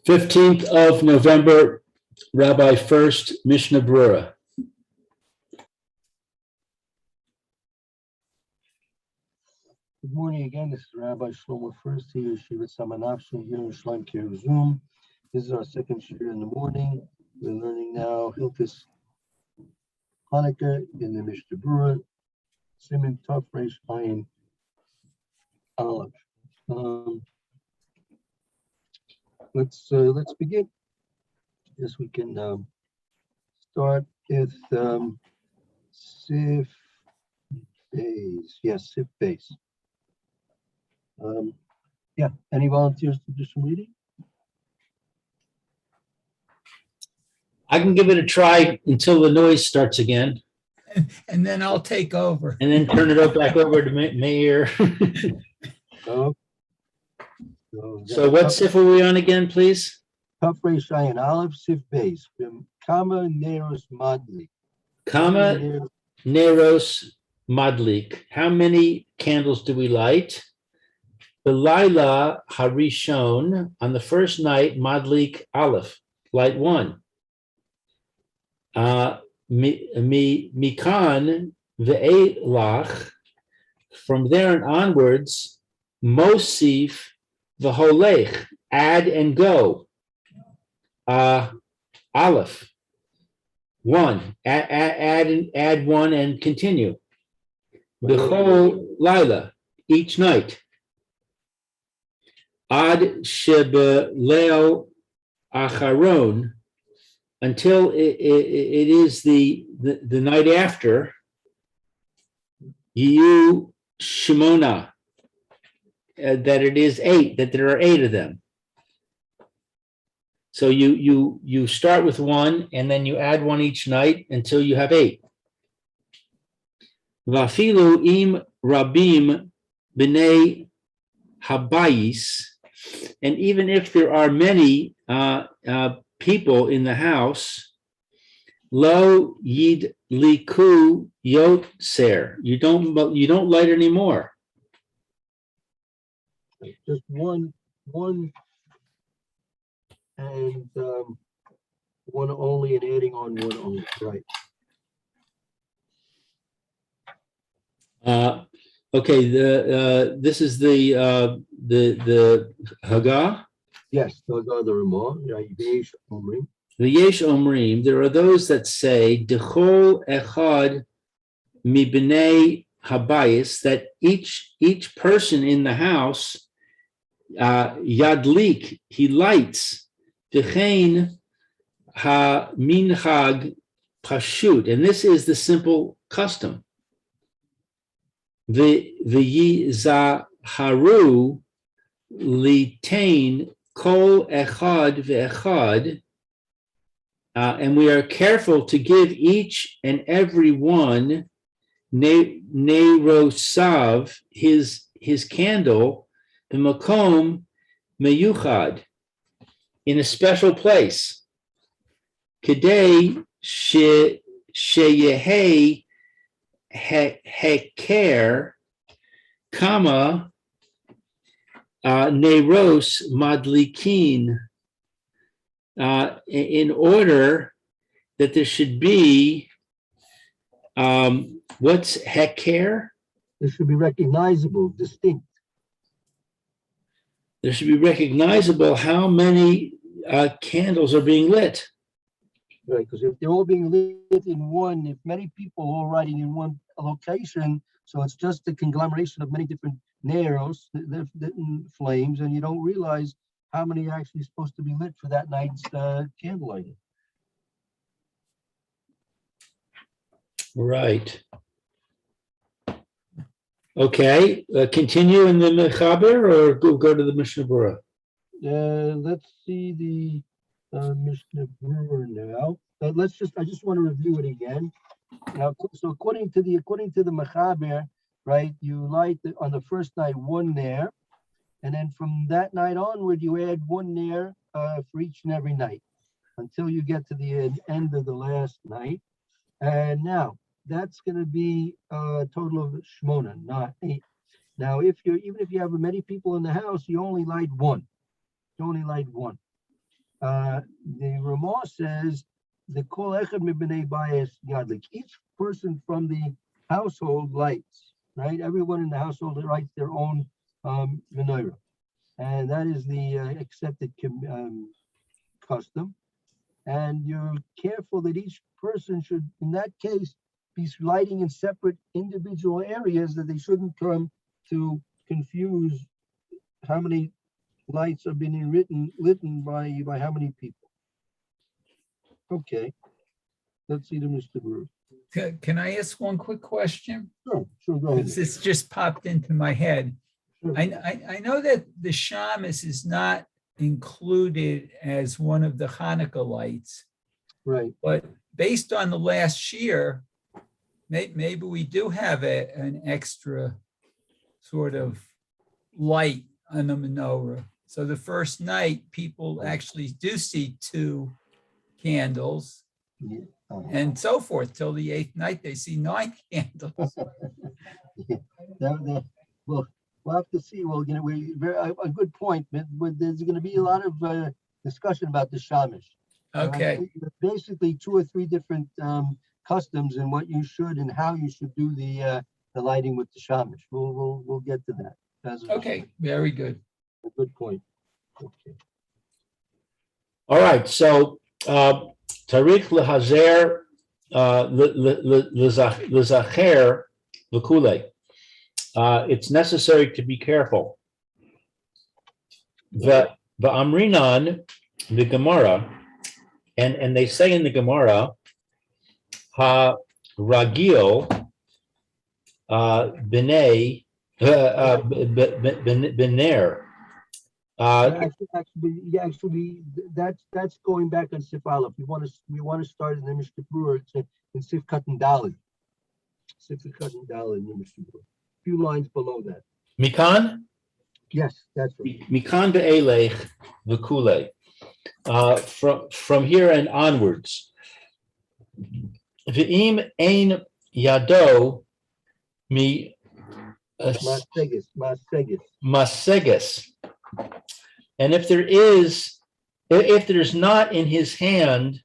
15th of November, Rabbi Furst, Mishna Berura. Good morning again. This is Rabbi Shlomo Furst here, Shiva Samanafshin here in Shlem Care Zoom. This is our second shir in the morning. We're learning now Hilchos Hanukah in the Mishna Berura, Siman Tov Reish Ayin Aleph. Let's begin. Yes, we can start with Sif Beis. Yes, Sif Beis. Yeah, any volunteers to do some reading? I can give it a try until the noise starts again, And then I'll take over. and then turn it back over to Meir. No. So what sif are we on again, please? Tov Reish Ayin Aleph Sif Beis. Kama Neros Madli. Kama Neros Madlik. How many candles do we light? The Laila Harishon, on the first night, Madlik Aleph, light one. Mikan ve'elach, from there and onwards, Mosif v'holech, add and go. Aleph, one, add one and continue. B'chol Laila, each night. Ad shebeleo acharon, until it is the night after. Yu Shimona, that it is 8, that there are 8 of them. So you start with 1 and then you add 1 each night until you have 8. Vafilu im rabim b'nei habayis, and even if there are many people in the house, lo yid liku yot ser, you don't light anymore. Just one, and one only, and adding on one only. Right. Okay. This is the Haggah. Yes, those are the Ramah. The Yesh Omrim. There are those that say Dechol Echad Mibnei Habayis, that each person in the house Yadlik, he lights Dechein Ha Minchag Pashut, and this is the simple custom. The Yizaharu Litain Kol Echad Ve'echad, and we are careful to give each and every one Nerosav, his candle, the Makom Meyuchad, in a special place. Kedei Sheyehei Heker Kama Neros Madlikin, in order that there should be what's Heker? It should be recognizable, distinct. There should be recognizable how many candles are being lit. Right, because if they're all being lit in one, if many people are all riding in one location, so it's just a conglomeration of many different neros, different flames, and you don't realize how many are actually supposed to be lit for that night's candle lighting. Right. Okay, continue in the Mechaber or go to the Mishnah Berura? Let's see the Mishnah Berura now. I just want to review it again. Now, so according to the Mechaber, right, you light on the first night 1 ner, and then from that night onward, you add 1 ner for each and every night until you get to the end of the last night. And now that's going to be a total of Shmona, not 8. Now, even if you have many people in the house, you only light 1. You only light 1. The Ramah says the kol echad mibnei bayis yadlik. Each person from the household lights, right? Everyone in the household lights their own menorah, and that is the accepted custom. And you're careful that each person should, in that case, be lighting in separate individual areas, that they shouldn't come to confuse how many lights are being lit by how many people. Okay, let's see the Mr. Brewer. Can I ask one quick question? Sure, go ahead. This just popped into my head. Sure. I know that the shamus is not included as one of the Hanukah lights, Right. but based on the last year, maybe we do have an extra sort of light on the menorah. So the first night, people actually do see 2 candles, Yeah. and so forth till the 8th night they see 9 candles. Well, we'll have to see. Well, a good point, but there's going to be a lot of discussion about the shamish. Okay. Basically 2 or 3 different customs and what you should and how you should do the lighting with the shamish. We'll get to that. Okay, very good. A good point. Okay. All right, so Tarikh lehazer lezacher v'kule. It's necessary to be careful. The Amrinan, the Gemara, and they say in the Gemara, ha ragil b'nei b'ner. Actually, that's going back on Sif Aleph. We want to start in the Mishna Berura in Sif Katan Daled. Sif Katan Daled in the Mishna Berura. A few lines below that. Mikan? Yes, that's right. Mikan be'elech v'kule. From here and onwards. V'im ein yado mi maseges. And if there's not in his hand,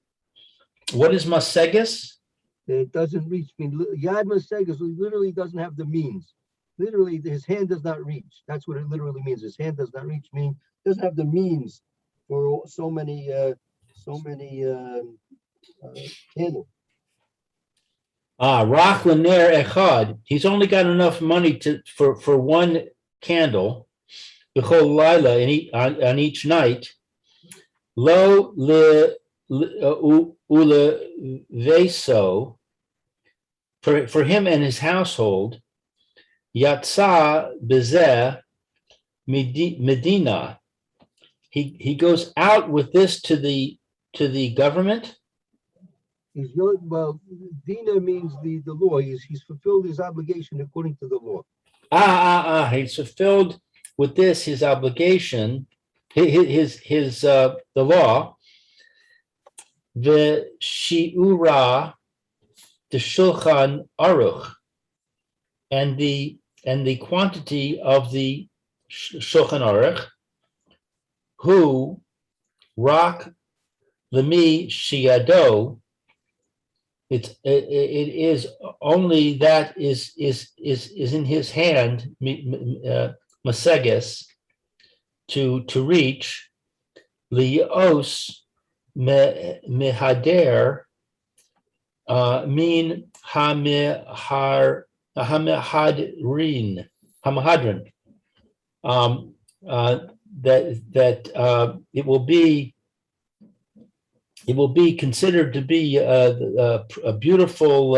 what is maseges? It doesn't reach. Yad maseges literally doesn't have the means. Literally, his hand does not reach. That's what it literally means. His hand does not reach, meaning doesn't have the means for so many candles. Rach l'ner echad. He's only got enough money for 1 candle. B'chol laila on each night. Lo uleveso, for him and his household. Yatsa bezeh medina. He goes out with this to the government. He's going, well, Dina means the law. He's fulfilled his obligation according to the law. He's fulfilled with this his obligation, the law. The shiura, the shulchan aruch, and the quantity of the shulchan aruch, who rak lemi shiado. It is only that is in his hand, maseges, to reach lios mehader min hamahadrin that it will be considered to be a beautiful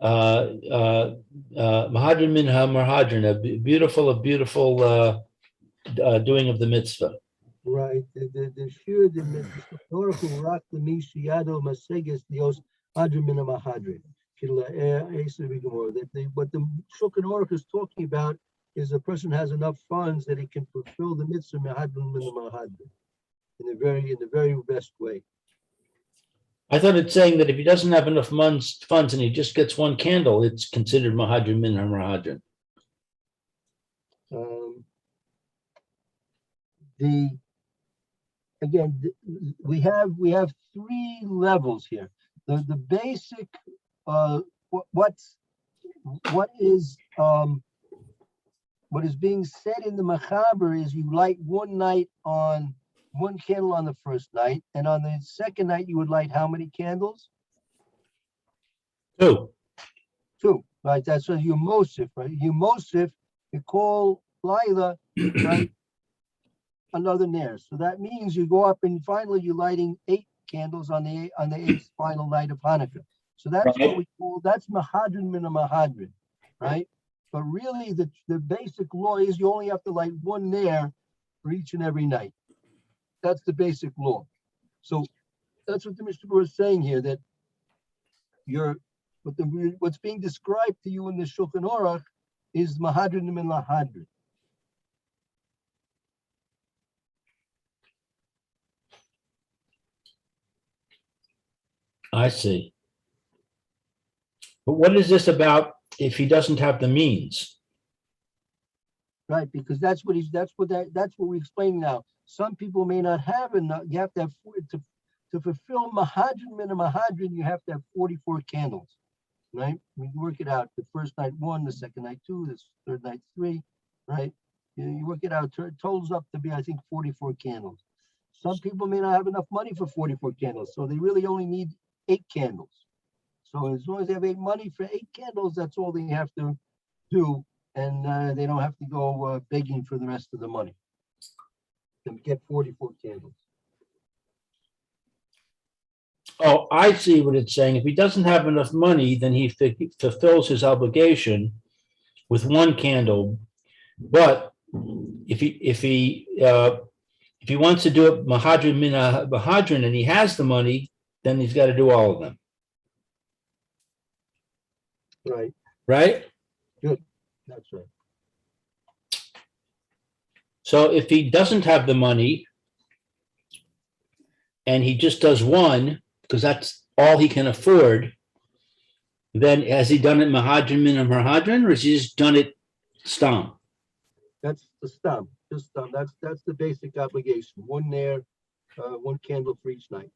mahadrin min hamahadrin, a beautiful doing of the mitzvah. Right. The shir the Torah rak the mishiyado maseges dios hadrin min hamahadrin. What the Shulchan Aruch is talking about is a person has enough funds that he can fulfill the mitzvah mahadrin min hamahadrin in the very best way. I thought it's saying that if he doesn't have enough funds and he just gets 1 candle, it's considered mahadrin min hamahadrin. again, we have three levels here. The basic, what is being said in the Machaber is you light one candle on the first night, and on the second night you would light how many candles? Two. Two, right? That's what you Mosif, right? You Mosif, you call Lila, right? Another Nair. So that means you go up and finally you're lighting 8 candles on the eighth final night of Hanukkah. So that's what we call, that's Mahadrin min a Mahadrin, right? But really the basic law is you only have to light one Nair for each and every night. That's the basic law. So that's what the Mishna is saying here, that what's being described to you in the Shulchan Aruch is Mahadrin min Lahadrin. I see. But what is this about if he doesn't have the means? Right, because that's what we're explaining now. Some people may not have enough. You have to have to fulfill Mahadrin min a Mahadrin, you have to have 44 candles. Right? We work it out. The first night 1, the second night 2, the third night 3, right? You work it out. It totals up to be, I think, 44 candles. Some people may not have enough money for 44 candles, so they really only need 8 candles. So as long as they have money for 8 candles, that's all they have to do, and they don't have to go begging for the rest of the money to get 44 candles. Oh, I see what it's saying. If he doesn't have enough money, then he fulfills his obligation with 1 candle. But if he wants to do it Mahadrin min a Mahadrin and he has the money, then he's got to do all of them. Right. Right? Good. That's right. So if he doesn't have the money and he just does 1, because that's all he can afford, then has he done it Mahadrin min a Mahadrin, or has he just done it Stam? That's the stam. Just stam. That's the basic obligation. 1 Nair, 1 candle for each night.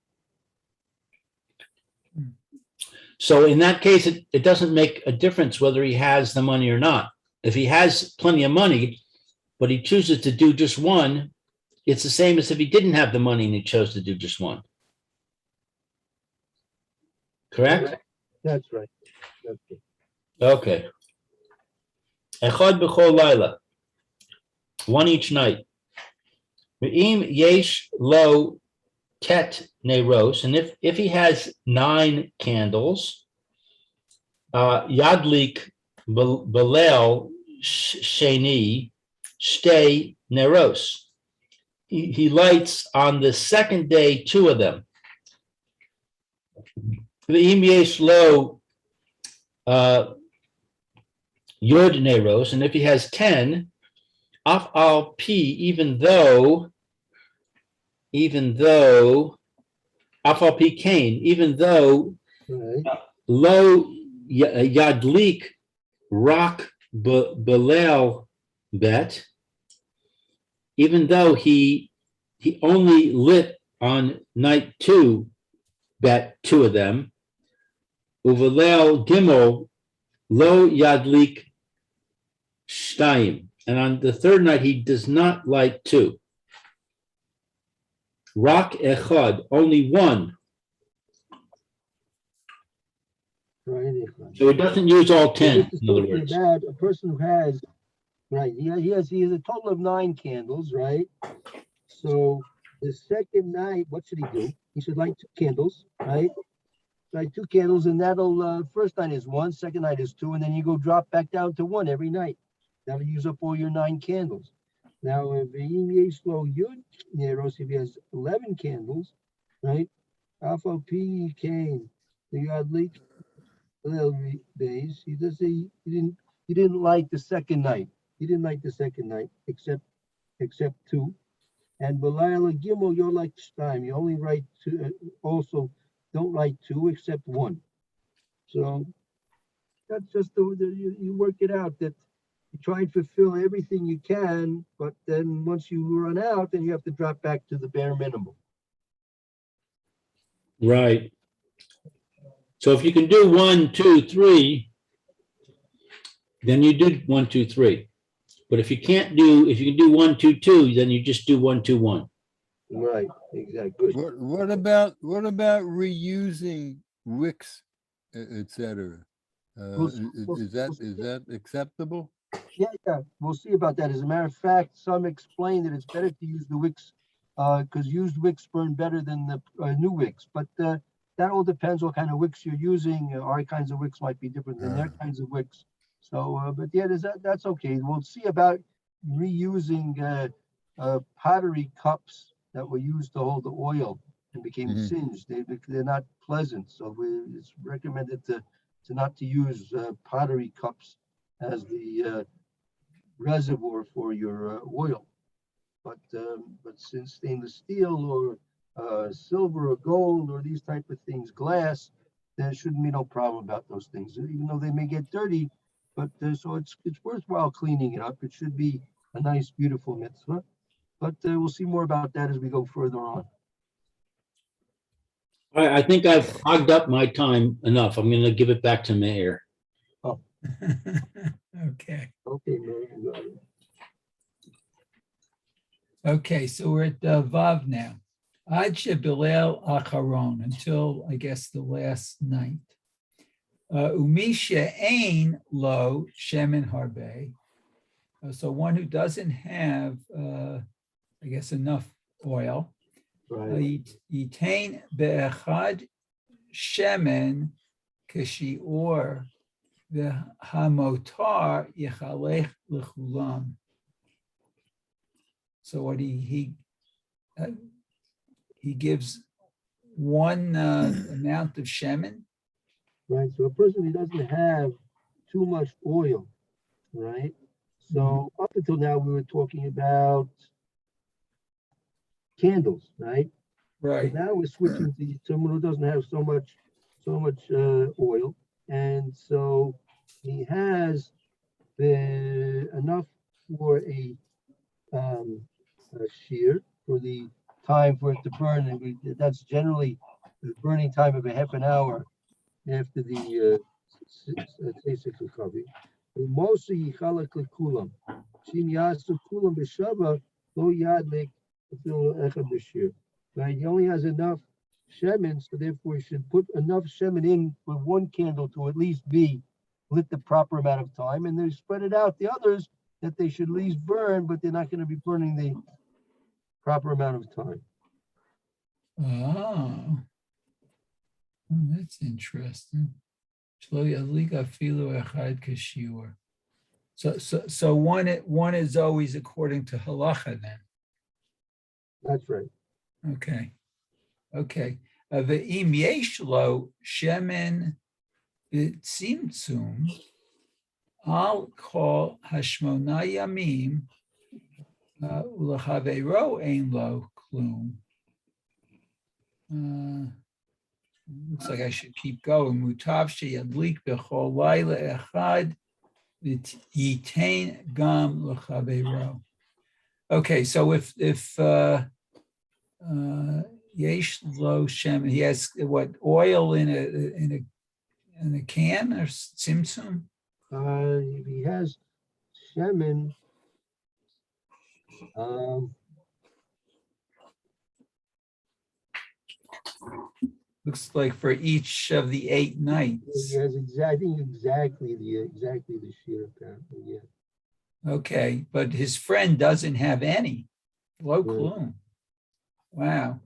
So in that case, it doesn't make a difference whether he has the money or not. If he has plenty of money, but he chooses to do just 1, it's the same as if he didn't have the money and he chose to do just 1. Correct? That's right. That's it. Okay. Echad b'chol laila. 1 each night. Ve'im yesh lo tet neiros, and if he has 9 candles, yadlik belel sheni shtei neiros. He lights on the second day 2 of them. Ve'im yesh lo yod neiros, and if he has 10, af al pi, even though af al pi kain, even though Right. lo yadlik rak belel bet, even though he only lit on night 2 bet 2 of them, uvelel gimel lo yadlik shtayim, and on the third night he does not light 2. Rak echad, only 1. Right. So he doesn't use all So 10, this is in other talking words. about a person who has, right, he has a total of 9 candles, right? So the second night, what should he do? He should light 2 candles, right? Light 2 candles, and that'll, first night is 1, second night is 2, and then you go drop back down to 1 every night. That'll use up all your 9 candles. Now, if he has 11 candles, right? Alpha P came, the Yadlik days. He didn't light the second night. He didn't light the second night, except 2. And Belial Gimel, you're like Stein. You only write 2. Also, don't write 2 except 1. So that's just you work it out that you try and fulfill everything you can, but then once you run out, then you have to drop back to the bare minimum. Right. So if you can do 1, 2, 3, then you do 1, 2, 3. But if you can do 1, 2, 2, then you just do 1, 2, 1. Right, exactly. Good. What about reusing wicks, etc.? Is that acceptable? Yeah, we'll see about that. As a matter of fact, some explain that it's better to use the wicks because used wicks burn better than the new wicks. But that all depends what kind of wicks you're using. Our kinds of wicks might be different than their kinds of wicks. So, but yeah, that's okay. We'll see about reusing pottery cups that were used to hold the oil and became singed. They're not pleasant, so it's recommended to not to use pottery cups as the reservoir for your oil. But since stainless steel or silver or gold or these type of things, glass, there shouldn't be no problem about those things, even though they may get dirty. But so it's worthwhile cleaning it up. It should be a nice, beautiful mitzvah. But we'll see more about that as we go further on. I think I've hogged up my time enough. I'm going to give it back to Meir. Okay. Okay, Mary, you got it. Okay, so we're at Vav now. Ad shebilel acharon, until I guess the last night. Umisha ain lo shemen harbe. So one who doesn't have, I guess, enough oil. Right. Yitain be'echad shemen kashior v'hamotar yichalech l'chulam. So what he gives one amount of shemen. Right. So a person who doesn't have too much oil, right? So up until now we were talking about candles, right? Right. But now we're switching to someone who doesn't have so much oil, and so he has enough for a shear for the time for it to burn. And that's generally the burning time of a half an hour after the Tzesek recovery. Mostly yichalak lekulam. Shin yasu kulam b'shava lo yadlik afil echad b'shir. Right, he only has enough shemen, so therefore he should put enough shemen in for one candle to at least be lit the proper amount of time, and then spread it out the others that they should at least burn, but they're not going to be burning the proper amount of time. Oh, that's interesting. So one is always according to halacha then. That's right. Okay. Ve'im yesh lo shemen b'tzimtzum al kol hashmona yamim u'lechaveiro ein lo klum. Looks like I should keep going. Mutav sheyadlik b'chol layla echad v'yitain gam lechaveiro. Okay, so if yesh lo shemen, he has what, oil in a can or tzimtzum? If he has shemen, Looks like for each of the 8 nights. he has exactly the shear apparently. Yeah. Okay, but his friend doesn't have any. Lo Right. klum. Wow.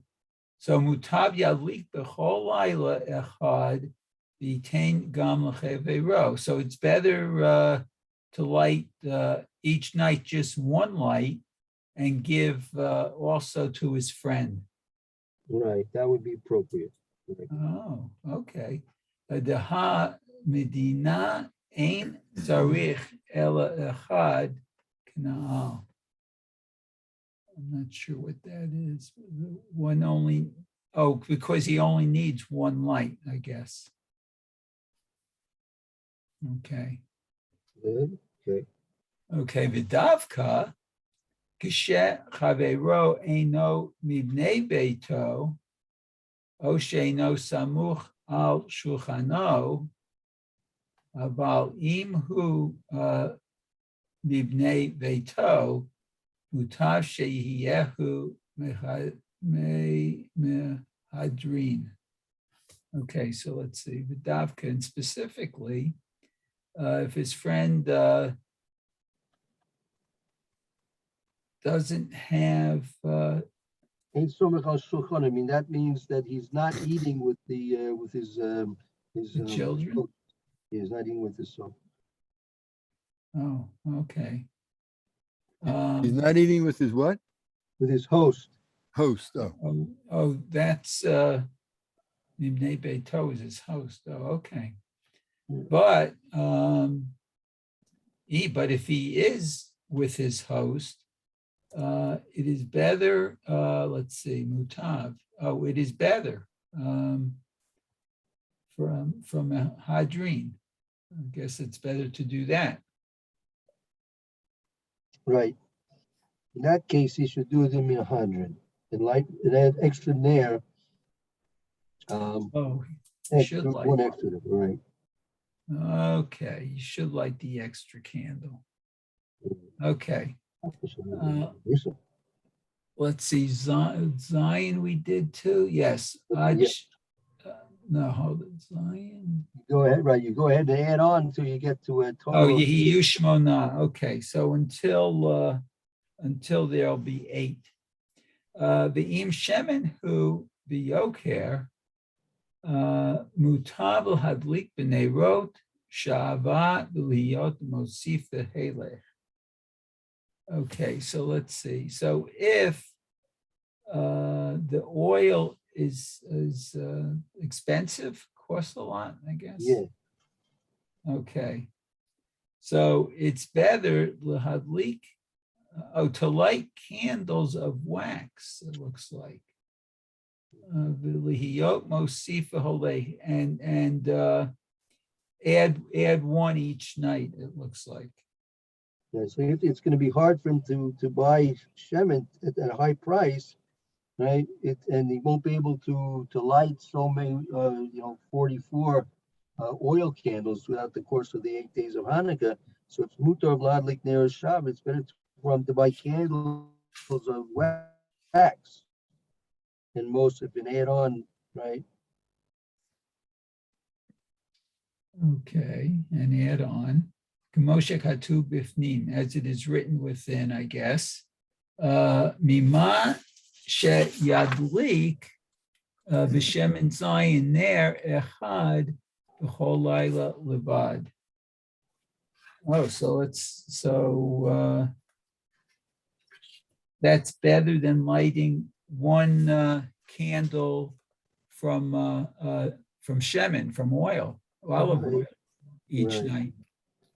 So mutav yadlik b'chol layla echad v'yitain gam lechaveiro. So it's better to light each night just one light and give also to his friend. Right, that would be appropriate. Right. Oh, okay. Deha medina ein tzarich ela echad k'na'al. I'm not sure what that is. One only, because he only needs one light, I guess. Okay. Good. Okay. Okay, v'davka, kishe chavero eino mibnei beito, o sheino samuch al shulchano, aval im hu mibnei beito, mutav sheyehu mehadrin. Okay, so let's see, v'davka, and specifically, if his friend doesn't have, Ain't somech al shulchan. I mean, that means that he's not eating with the with his the children. host. He's not eating with his son. Oh, okay. He's not eating with his what? With his host. Host. Oh, That's Mibnei Beito is his host. Oh, okay. Yeah. But if he is with his host, it is better. Let's see, mutav. Oh, it is better from a hadrin. I guess it's better to do that. Right. In that case, he should do it in 100. And add extra nair. Oh, you should light. One extra, right? Okay, you should light the extra candle. Okay. Let's see, Zion we did too. Yes. No, hold it. Zion. Go ahead, right? You go ahead and add on until you get to a total. Oh, of- Yehiyu Shmona. Okay, so until there'll be 8. The Im Shemen who the Yoker Mutabel Hadlik B'Neirot Shava B'Liyot Mosif Helech. Okay, so let's see. So if the oil is expensive, costs a lot, I guess. Yeah. Okay. So it's better lahadlik, to light candles of wax, it looks like. V'lihiyot mosifa holei, and add one each night, it looks like. Yeah, so it's going to be hard for him to buy shemen at a high price, right? And he won't be able to light so many 44 oil candles throughout the course of the 8 days of Hanukkah. So it's mutar vladlik ner shav. It's better for him to buy candles of wax, and most have been add on, right? Okay, and add on. K'moshe katuv bifnim, as it is written within, I guess. Mima she yadlik b'shemen zayin ner echad b'chol layla levad. Oh, so that's better than lighting one candle from shemen, from oil, olive oil, each Right. night.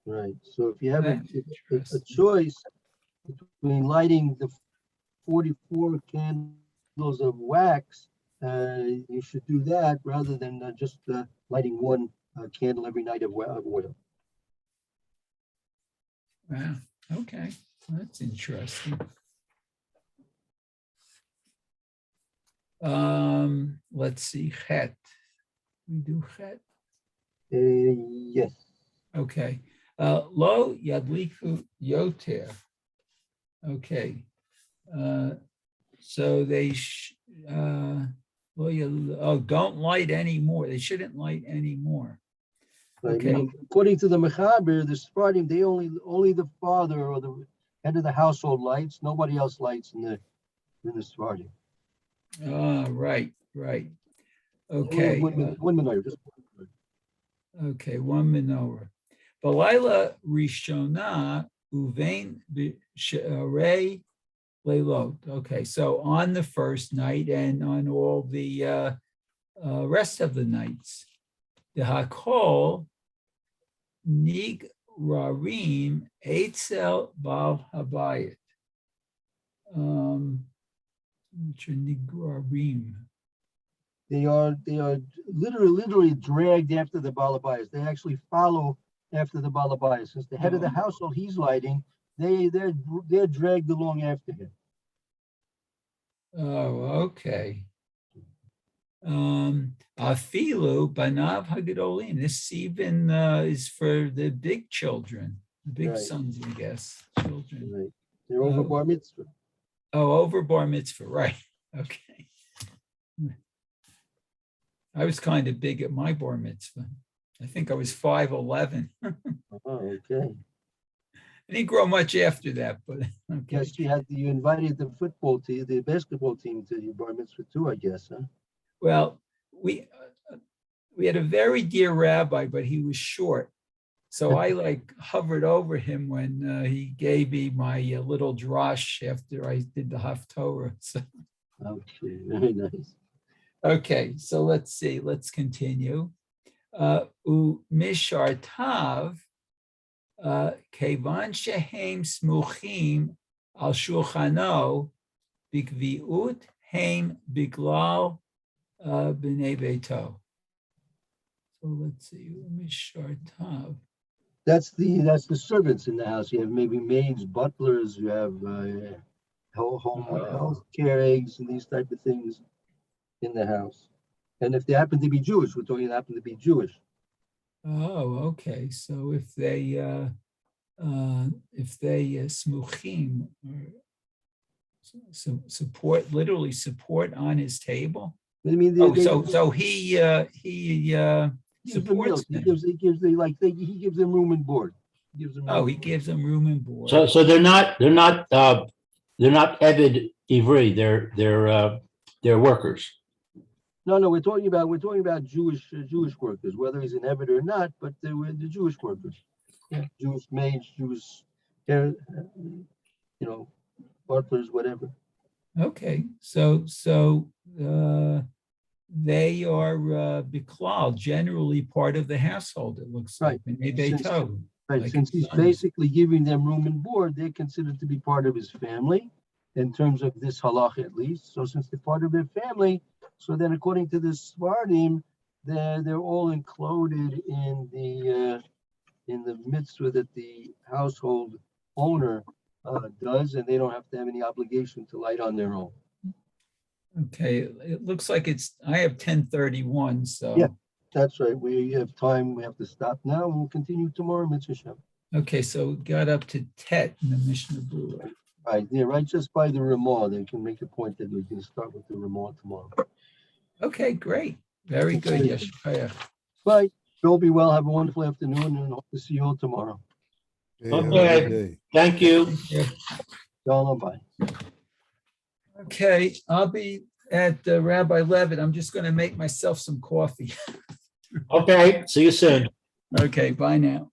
Right. So if you have That's a interesting. choice between lighting the 44 candles of wax, you should do that rather than just lighting one candle every night of oil. Wow. Okay, that's interesting. Let's see, chet. We do chet. Yes. Okay. Lo yadliku yoter. Okay. So they don't light anymore. They shouldn't light anymore. Right. Okay. Now, according to the Mechaber, the Sephardim, they only the father or the head of the household lights. Nobody else lights in the Sephardim. Right. Only Okay. one menorah, just one. Okay, one menorah. Balayla Rishona Uvein B'Sharei Leilot. Okay, so on the first night and on all the rest of the nights, the Hakol Nigrarim Eitzel Bal Habayit. Which are Nigrarim? They are literally dragged after the balabayas. They actually follow after the balabayas. Since the head of the household, he's lighting, they're dragged along after him. Oh, okay. Afilu banav hagedolim. This even is for the big children, the big Right. sons, I guess, children. Right. They're over bar mitzvah. Oh, over bar mitzvah, right? Okay. I was kind of big at my bar mitzvah. I think I was 5'11". I Oh, okay. didn't grow much after that, but okay. Guess you invited the football team, the basketball team to your bar mitzvah too, I guess, huh? Well, we had a very dear rabbi, but he was short. So I like hovered over him when he gave me my little drash after I did the Haftorah. So, Okay, very nice. okay, so let's see. Let's continue. Mishartav kevan shehem smuchim al shulchano bikviut heim biglal b'nei beito. So let's see. Mishartav. That's the servants in the house. You have maybe maids, butlers. You have home health care aides and these type of things in the house. And if they happen to be Jewish, we're talking happen to be Jewish. Oh, okay. So if they smuchim, support, literally support on his table. I mean, So he supports them. He gives them room and board. He gives them He gives them room and board. So they're not Eved Ivri. They're workers. No, we're talking about Jewish workers, whether he's an Eved or not, but they were the Jewish workers. Yeah, Jewish maids, Jewish, butlers, whatever. Okay, so they are biklal, generally part of the household. It looks Right. like. B'nei beito. Right, Like since his he's sons. basically giving them room and board, they're considered to be part of his family, in terms of this halacha at least. So since they're part of their family, so then according to this Svardim, they're all included in the mitzvah that the household owner does, and they don't have to have any obligation to light on their own. Okay, it looks like I have 10:31, so. Yeah. That's right. We have time. We have to stop now, and we'll continue tomorrow, Mitzvah Shem. Okay, so got up to Tet in the Mishnah Berura. Right, yeah, right just by the Ramah. They can make a point that we can start with the Ramah tomorrow. Okay, great. Very good. Yeshayach. Bye. You'll be well. Have a wonderful afternoon, and hope to see you all tomorrow. Hey, have a Okay. good day. Thank you. Shalom, bye. Okay, I'll be at Rabbi Levitt. I'm just going to make myself some coffee. Okay, see you soon. Okay, bye now.